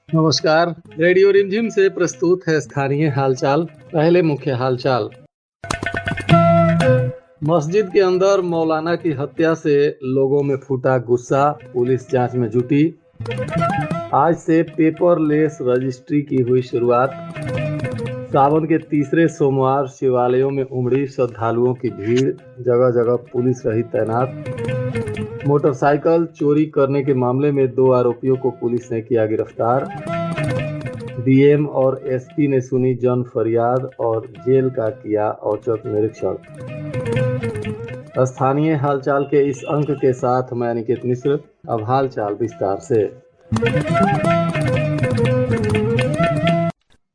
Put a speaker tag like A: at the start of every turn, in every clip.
A: नमस्कार। रेडियो रिमझिम से प्रस्तुत है स्थानीय हालचाल। पहले मुख्य हालचाल। मस्जिद के अंदर मौलाना की हत्या से लोगों में फूटा गुस्सा, पुलिस जांच में जुटी। आज से पेपरलेस रजिस्ट्री की हुई शुरुआत। सावन के तीसरे सोमवार शिवालयों में उमड़ी श्रद्धालुओं की भीड़, जगह जगह पुलिस रही तैनात। मोटरसाइकिल चोरी करने के मामले में 2 आरोपियों को पुलिस ने किया गिरफ्तार। डीएम और एसपी ने सुनी जन फरियाद और जेल का किया औचक निरीक्षण। स्थानीय हालचाल के इस अंक के साथ मैं अनिकेत मिश्र। अब हालचाल विस्तार से।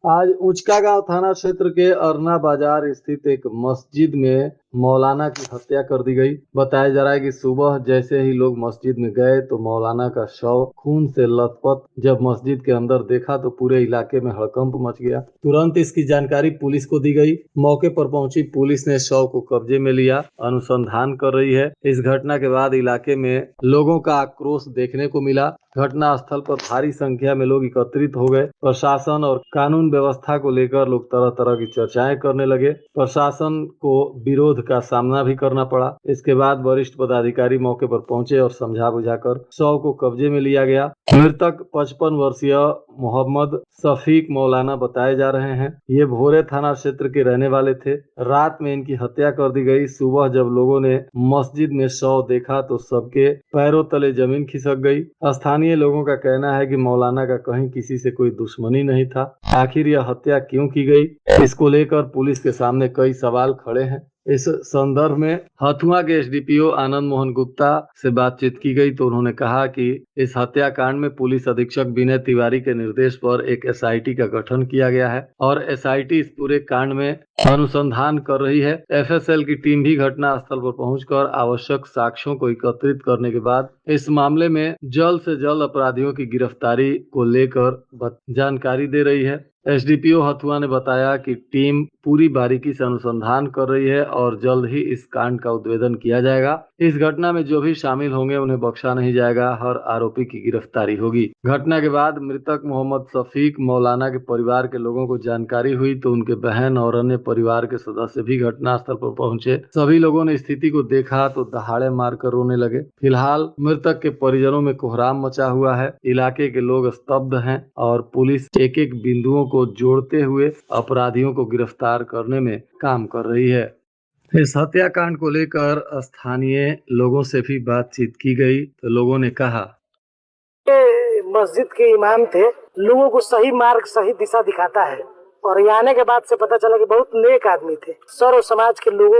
A: आज ऊंचकागांव थाना क्षेत्र के अरना बाजार स्थित एक मस्जिद में मौलाना की हत्या कर दी गई। बताया जा रहा है कि सुबह जैसे ही लोग मस्जिद में गए तो मौलाना का शव खून से लथपथ जब मस्जिद के अंदर देखा तो पूरे इलाके में हड़कंप मच गया। तुरंत इसकी जानकारी पुलिस को दी गई। मौके पर पहुंची पुलिस ने शव को कब्जे में लिया, अनुसंधान कर रही है। इस घटना के बाद इलाके में लोगों का आक्रोश देखने को मिला। घटना स्थल पर भारी संख्या में लोग एकत्रित हो गए। प्रशासन और कानून व्यवस्था को लेकर लोग तरह तरह की चर्चाएं करने लगे। प्रशासन को विरोध का सामना भी करना पड़ा। इसके बाद वरिष्ठ पदाधिकारी मौके पर पहुंचे और समझा बुझाकर शव को कब्जे में लिया गया। मृतक 55 वर्षीय मोहम्मद शफीक मौलाना बताए जा रहे हैं। ये भोरे थाना क्षेत्र के रहने वाले थे। रात में इनकी हत्या कर दी गई। सुबह जब लोगों ने मस्जिद में शव देखा तो सबके पैरों तले जमीन खिसक गई। स्थानीय लोगों का कहना है कि मौलाना का कहीं किसी से कोई दुश्मनी नहीं था। आखिर यह हत्या क्यों की गई, इसको लेकर पुलिस के सामने कई सवाल खड़े हैं। इस संदर्भ में हथुआ के एसडीपीओ आनंद मोहन गुप्ता से बातचीत की गई तो उन्होंने कहा कि इस हत्याकांड में पुलिस अधीक्षक विनय तिवारी के निर्देश पर एक एसआईटी का गठन किया गया है और एसआईटी इस पूरे कांड में अनुसंधान कर रही है। एफएसएल की टीम भी घटना स्थल पर पहुंचकर आवश्यक साक्ष्यों को एकत्रित करने के बाद इस मामले में जल्द से जल्द अपराधियों की गिरफ्तारी को लेकर जानकारी दे रही है। एसडीपीओ हथुआ ने बताया कि टीम पूरी बारीकी से अनुसंधान कर रही है और जल्द ही इस कांड का उद्भेदन किया जाएगा। इस घटना में जो भी शामिल होंगे उन्हें बख्शा नहीं जाएगा। हर आरोपी की गिरफ्तारी होगी। घटना के बाद मृतक मोहम्मद शफीक मौलाना के परिवार के लोगों को जानकारी हुई तो उनके बहन और अन्य परिवार के सदस्य भी घटना स्थल पर पहुंचे। सभी लोगों ने स्थिति को देखा तो दहाड़े मारकर रोने लगे। फिलहाल मृतक के परिजनों में कोहराम मचा हुआ है। इलाके के लोग स्तब्ध हैं और पुलिस एक एक बिंदुओं को जोड़ते हुए अपराधियों को गिरफ्तार करने में काम कर रही है। इस हत्याकांड को लेकर स्थानीय लोगों से भी बातचीत की गई तो लोगों ने कहा,
B: मस्जिद के इमाम थे, लोगों को सही मार्ग सही दिशा दिखाता है और यहाँ आने के बाद से पता चला कि बहुत नेक आदमी थे। सर्व समाज के लोग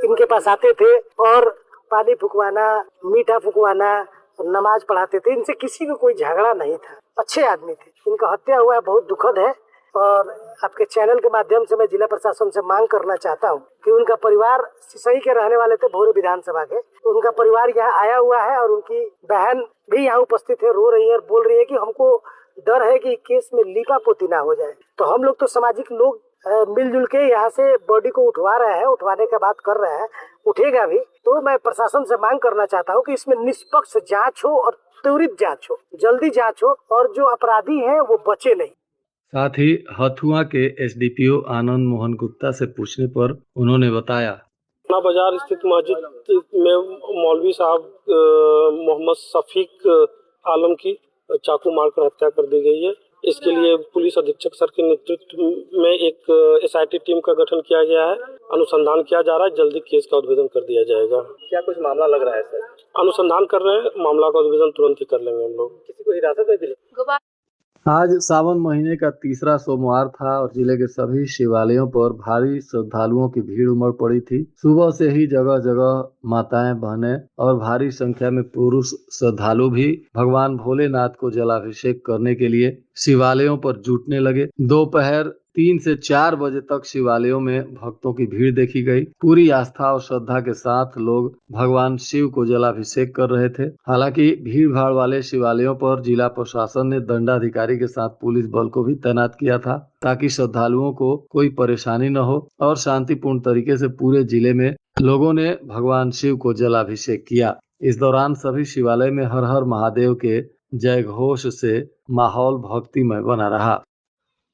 B: इनके पास आते थे और पानी फुकवाना, मीठा फुकवाना, नमाज पढ़ाते थे। इनसे किसी को कोई झगड़ा नहीं था, अच्छे आदमी थे। इनका हत्या हुआ है, बहुत दुखद है और आपके चैनल के माध्यम से मैं जिला प्रशासन से मांग करना चाहता हूं कि उनका परिवार सिसई के रहने वाले थे, भोरे विधानसभा के, तो उनका परिवार यहाँ आया हुआ है और उनकी बहन भी यहाँ उपस्थित है, रो रही है और बोल रही है कि हमको डर है कि केस में लीपा पोती ना हो जाए। तो हम लोग तो सामाजिक लोग मिलजुल के यहाँ से बॉडी को उठवा रहे हैं, उठवाने का बात कर रहे हैं, उठेगा भी। तो मैं प्रशासन से मांग करना चाहता हूँ कि इसमें निष्पक्ष जांच हो और त्वरित जांच हो, जल्दी जांच हो और जो अपराधी हैं वो बचे नहीं।
A: साथ ही हथुआ के एसडीपीओ आनंद मोहन गुप्ता से पूछने पर उन्होंने बताया,
C: अरना बाजार स्थित मस्जिद में मौलवी साहब मोहम्मद शफीक आलम की चाकू मारकर हत्या कर दी गई है। इसके लिए पुलिस अधीक्षक सर के नेतृत्व में एक एसआईटी टीम का गठन किया गया है। अनुसंधान किया जा रहा है, जल्दी केस का उद्भेदन कर दिया जाएगा।
D: क्या कुछ मामला लग रहा है सर?
C: अनुसंधान कर रहे हैं, मामला का उद्भेदन तुरंत ही कर लेंगे हम लोग।
D: किसी को हिरासत में भी?
A: आज सावन महीने का तीसरा सोमवार था और जिले के सभी शिवालयों पर भारी श्रद्धालुओं की भीड़ उमड़ पड़ी थी। सुबह से ही जगह जगह माताएं, बहनें और भारी संख्या में पुरुष श्रद्धालु भी भगवान भोलेनाथ को जलाभिषेक करने के लिए शिवालयों पर जुटने लगे। दोपहर 3 से 4 बजे तक शिवालयों में भक्तों की भीड़ देखी गई। पूरी आस्था और श्रद्धा के साथ लोग भगवान शिव को जलाभिषेक कर रहे थे। हालांकि भीड़ भाड़ वाले शिवालयों पर जिला प्रशासन ने दंडाधिकारी के साथ पुलिस बल को भी तैनात किया था ताकि श्रद्धालुओं को कोई परेशानी न हो और शांतिपूर्ण तरीके से पूरे जिले में लोगों ने भगवान शिव को जलाभिषेक किया। इस दौरान सभी शिवालय में हर हर महादेव के जय घोष से माहौल भक्तिमय बना रहा।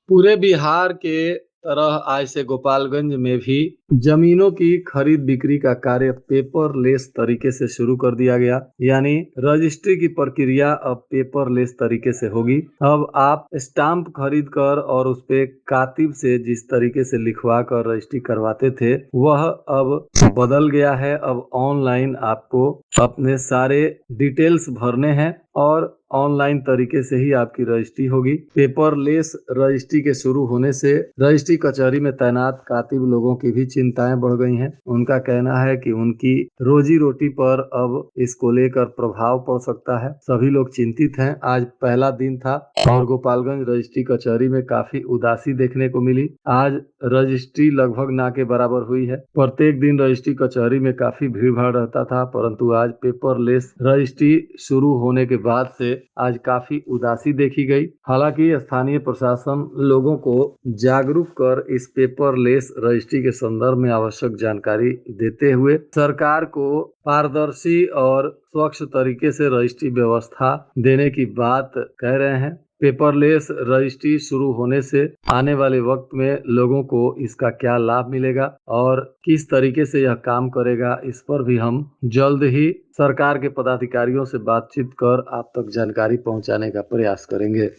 A: पूरे बिहार के तरह आज से गोपालगंज में भी जमीनों की खरीद बिक्री का कार्य पेपरलेस तरीके से शुरू कर दिया गया, यानी रजिस्ट्री की प्रक्रिया अब पेपरलेस तरीके से होगी। अब आप स्टाम्प खरीद कर और उस पे कातिब से जिस तरीके से लिखवा कर रजिस्ट्री करवाते थे वह अब बदल गया है। अब ऑनलाइन आपको अपने सारे डिटेल्स भरने हैं और ऑनलाइन तरीके से ही आपकी रजिस्ट्री होगी। पेपरलेस रजिस्ट्री के शुरू होने से रजिस्ट्री कचहरी में तैनात कातिब लोगों की भी चिंताएं बढ़ गई हैं। उनका कहना है कि उनकी रोजी रोटी पर अब इसको लेकर प्रभाव पड़ सकता है। सभी लोग चिंतित हैं। आज पहला दिन था और गोपालगंज रजिस्ट्री कचहरी में काफी उदासी देखने को मिली। आज रजिस्ट्री लगभग ना के बराबर हुई है। प्रत्येक दिन रजिस्ट्री कचहरी में काफी भीड़ भाड़ रहता था, परंतु आज पेपरलेस रजिस्ट्री शुरू होने के बाद से आज काफी उदासी देखी गई। हालांकि स्थानीय प्रशासन लोगों को जागरूक कर इस पेपरलेस रजिस्ट्री के संदर्भ में आवश्यक जानकारी देते हुए सरकार को पारदर्शी और स्वच्छ तरीके से रजिस्ट्री व्यवस्था देने की बात कह रहे हैं। पेपरलेस रजिस्ट्री शुरू होने से आने वाले वक्त में लोगों को इसका क्या लाभ मिलेगा और किस तरीके से यह काम करेगा, इस पर भी हम जल्द ही सरकार के पदाधिकारियों से बातचीत कर आप तक जानकारी पहुंचाने का प्रयास करेंगे।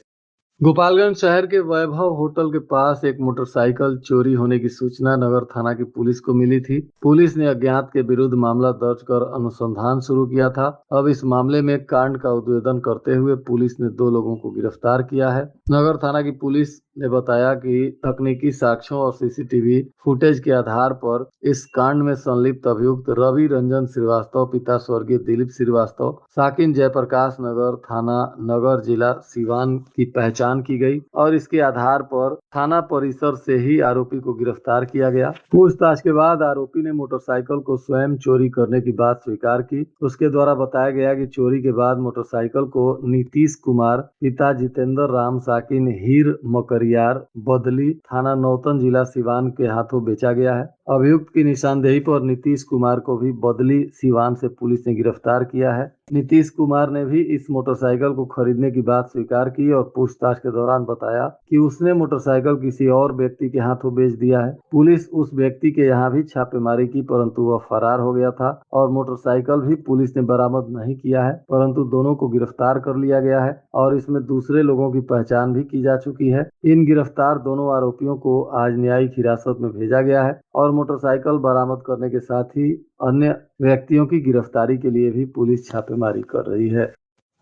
A: गोपालगंज शहर के वैभव होटल के पास एक मोटरसाइकिल चोरी होने की सूचना नगर थाना की पुलिस को मिली थी। पुलिस ने अज्ञात के विरुद्ध मामला दर्ज कर अनुसंधान शुरू किया था। अब इस मामले में कांड का उद्भेदन करते हुए पुलिस ने 2 लोगों को गिरफ्तार किया है। नगर थाना की पुलिस ने बताया कि तकनीकी साक्ष्यों और सीसीटीवी फुटेज के आधार पर इस कांड में संलिप्त अभियुक्त रवि रंजन श्रीवास्तव पिता स्वर्गीय दिलीप श्रीवास्तव साकिन जयप्रकाश नगर थाना नगर जिला सीवान की पहचान की गई और इसके आधार पर थाना परिसर से ही आरोपी को गिरफ्तार किया गया। पूछताछ के बाद आरोपी ने मोटरसाइकिल को स्वयं चोरी करने की बात स्वीकार की। उसके द्वारा बताया गया कि चोरी के बाद मोटरसाइकिल को नीतीश कुमार पिता जितेंद्र राम साकिन हीर मकरियार बदली थाना नौतन जिला सिवान के हाथों बेचा गया है। अभियुक्त की निशानदेही पर नीतीश कुमार को भी बदली सिवान से पुलिस ने गिरफ्तार किया है। नीतीश कुमार ने भी इस मोटरसाइकिल को खरीदने की बात स्वीकार की और पूछताछ के दौरान बताया कि उसने मोटरसाइकिल किसी और व्यक्ति के हाथों बेच दिया है। पुलिस उस व्यक्ति के यहाँ भी छापेमारी की, परंतु वह फरार हो गया था और मोटरसाइकिल भी पुलिस ने बरामद नहीं किया है, परंतु दोनों को गिरफ्तार कर लिया गया है और इसमें दूसरे लोगों की पहचान भी की जा चुकी है। इन गिरफ्तार दोनों आरोपियों को आज न्यायिक हिरासत में भेजा गया है और मोटरसाइकिल बरामद करने के साथ ही अन्य व्यक्तियों की गिरफ्तारी के लिए भी पुलिस छापेमारी कर रही है।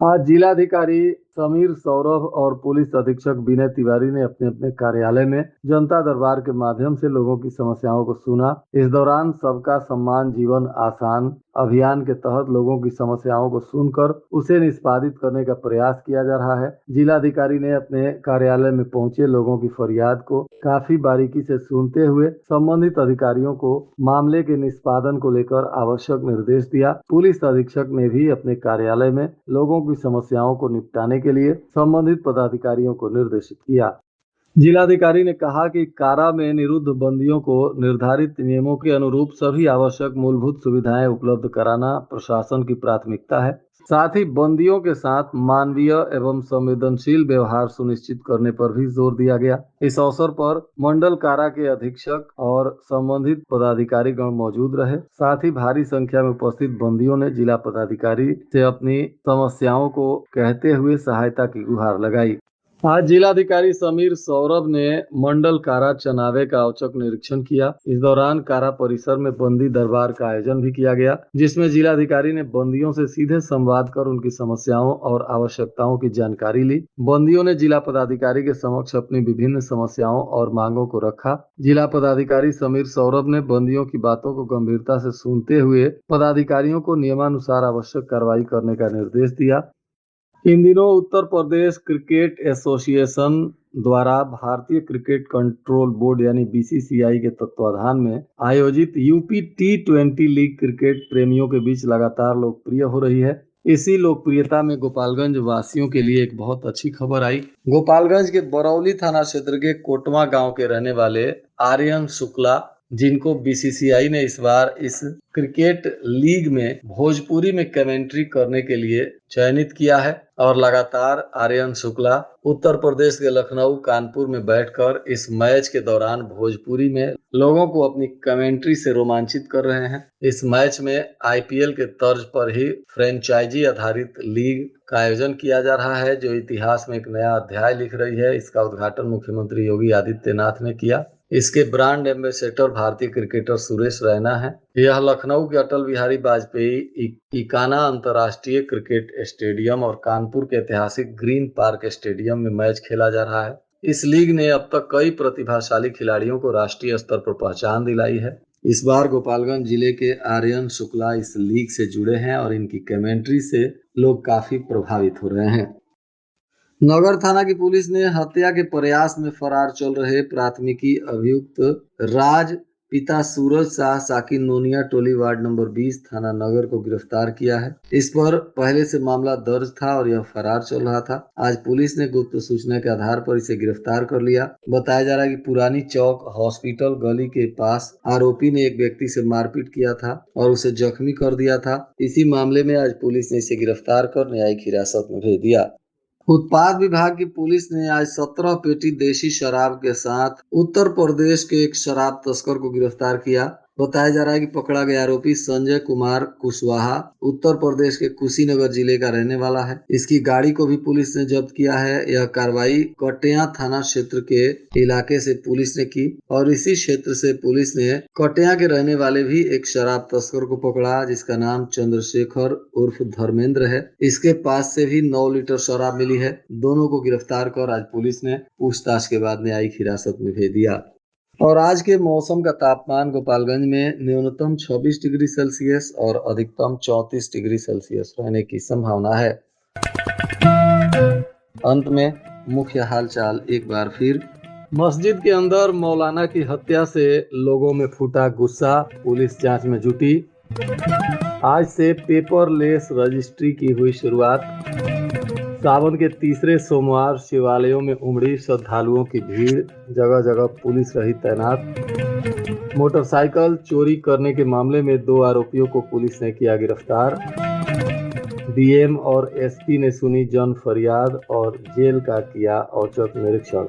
A: आज जिलाधिकारी समीर सौरभ और पुलिस अधीक्षक विनय तिवारी ने अपने अपने कार्यालय में जनता दरबार के माध्यम से लोगों की समस्याओं को सुना। इस दौरान सबका सम्मान जीवन आसान अभियान के तहत लोगों की समस्याओं को सुनकर उसे निष्पादित करने का प्रयास किया जा रहा है। जिलाधिकारी ने अपने कार्यालय में पहुंचे लोगों की फरियाद को काफी बारीकी से सुनते हुए संबंधित अधिकारियों को मामले के निष्पादन को लेकर आवश्यक निर्देश दिया। पुलिस अधीक्षक ने भी अपने कार्यालय में लोगों की समस्याओं को निपटाने के लिए संबंधित पदाधिकारियों को निर्देशित किया। जिलाधिकारी ने कहा कि कारा में निरुद्ध बंदियों को निर्धारित नियमों के अनुरूप सभी आवश्यक मूलभूत सुविधाएं उपलब्ध कराना प्रशासन की प्राथमिकता है। साथ ही बंदियों के साथ मानवीय एवं संवेदनशील व्यवहार सुनिश्चित करने पर भी जोर दिया गया। इस अवसर पर मंडल कारा के अधीक्षक और संबंधित पदाधिकारी गण मौजूद रहे। साथ ही भारी संख्या में उपस्थित बंदियों ने जिला पदाधिकारी से अपनी समस्याओं को कहते हुए सहायता की गुहार लगाई। आज जिलाधिकारी समीर सौरभ ने मंडल कारा चनावे का औचक निरीक्षण किया। इस दौरान कारा परिसर में बंदी दरबार का आयोजन भी किया गया, जिसमें जिलाधिकारी ने बंदियों से सीधे संवाद कर उनकी समस्याओं और आवश्यकताओं की जानकारी ली। बंदियों ने जिला पदाधिकारी के समक्ष अपनी विभिन्न समस्याओं और मांगों को रखा। जिला पदाधिकारी समीर सौरभ ने बंदियों की बातों को गंभीरता से सुनते हुए पदाधिकारियों को नियमानुसार आवश्यक कार्रवाई करने का निर्देश दिया। इन दिनों उत्तर प्रदेश क्रिकेट एसोसिएशन द्वारा भारतीय क्रिकेट कंट्रोल बोर्ड यानी बीसीसीआई के तत्वाधान में आयोजित यूपी T20 लीग क्रिकेट प्रेमियों के बीच लगातार लोकप्रिय हो रही है। इसी लोकप्रियता में गोपालगंज वासियों के लिए एक बहुत अच्छी खबर आई। गोपालगंज के बरौली थाना क्षेत्र के कोटवा गांव के रहने वाले आर्यन शुक्ला जिनको बीसीसीआई ने इस बार इस क्रिकेट लीग में भोजपुरी में कमेंट्री करने के लिए चयनित किया है। और लगातार आर्यन शुक्ला उत्तर प्रदेश के लखनऊ कानपुर में बैठकर इस मैच के दौरान भोजपुरी में लोगों को अपनी कमेंट्री से रोमांचित कर रहे हैं। इस मैच में आईपीएल के तर्ज पर ही फ्रेंचाइजी आधारित लीग का आयोजन किया जा रहा है, जो इतिहास में एक नया अध्याय लिख रही है। इसका उद्घाटन मुख्यमंत्री योगी आदित्यनाथ ने किया। इसके ब्रांड एम्बेसडर भारतीय क्रिकेटर सुरेश रैना है। यह लखनऊ के अटल बिहारी वाजपेयी इकाना अंतर्राष्ट्रीय क्रिकेट स्टेडियम और कानपुर के ऐतिहासिक ग्रीन पार्क स्टेडियम में मैच खेला जा रहा है। इस लीग ने अब तक कई प्रतिभाशाली खिलाड़ियों को राष्ट्रीय स्तर पर पहचान दिलाई है। इस बार गोपालगंज जिले के आर्यन शुक्ला इस लीग से जुड़े हैं और इनकी कमेंट्री से लोग काफी प्रभावित हो रहे हैं। नगर थाना की पुलिस ने हत्या के प्रयास में फरार चल रहे प्राथमिकी अभियुक्त राज पिता सूरज शाह साकिन नोनिया टोली वार्ड नंबर 20 थाना नगर को गिरफ्तार किया है। इस पर पहले से मामला दर्ज था और यह फरार चल रहा था। आज पुलिस ने गुप्त सूचना के आधार पर इसे गिरफ्तार कर लिया। बताया जा रहा है कि पुरानी चौक हॉस्पिटल गली के पास आरोपी ने एक व्यक्ति से मारपीट किया था और उसे जख्मी कर दिया था। इसी मामले में आज पुलिस ने इसे गिरफ्तार कर न्यायिक हिरासत में भेज दिया। उत्पाद विभाग की पुलिस ने आज 17 पेटी देशी शराब के साथ उत्तर प्रदेश के एक शराब तस्कर को गिरफ्तार किया। बताया जा रहा है कि पकड़ा गया आरोपी संजय कुमार कुशवाहा उत्तर प्रदेश के कुशीनगर जिले का रहने वाला है। इसकी गाड़ी को भी पुलिस ने जब्त किया है। यह कार्रवाई कटिया थाना क्षेत्र के इलाके से पुलिस ने की और इसी क्षेत्र से पुलिस ने कटिया के रहने वाले भी एक शराब तस्कर को पकड़ा, जिसका नाम चंद्रशेखर उर्फ धर्मेंद्र है। इसके पास से भी 9 लीटर शराब मिली है। दोनों को गिरफ्तार कर आज पुलिस ने पूछताछ के बाद न्यायिक हिरासत में भेज दिया। और आज के मौसम का तापमान गोपालगंज में न्यूनतम 26 डिग्री सेल्सियस और अधिकतम 34 डिग्री सेल्सियस रहने की संभावना है। अंत में मुख्य हालचाल एक बार फिर। मस्जिद के अंदर मौलाना की हत्या से लोगों में फूटा गुस्सा, पुलिस जांच में जुटी। आज से पेपरलेस रजिस्ट्री की हुई शुरुआत। सावन के तीसरे सोमवार शिवालयों में उमड़ी श्रद्धालुओं की भीड़, जगह जगह पुलिस रही तैनात। मोटरसाइकिल चोरी करने के मामले में 2 आरोपियों को पुलिस ने किया गिरफ्तार। डीएम और एसपी ने सुनी जन फरियाद और जेल का किया औचक निरीक्षण।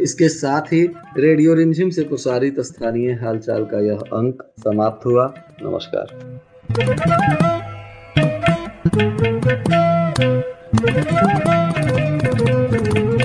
A: इसके साथ ही रेडियो रिमझिम से प्रसारित स्थानीय हालचाल का यह अंक समाप्त हुआ। नमस्कार।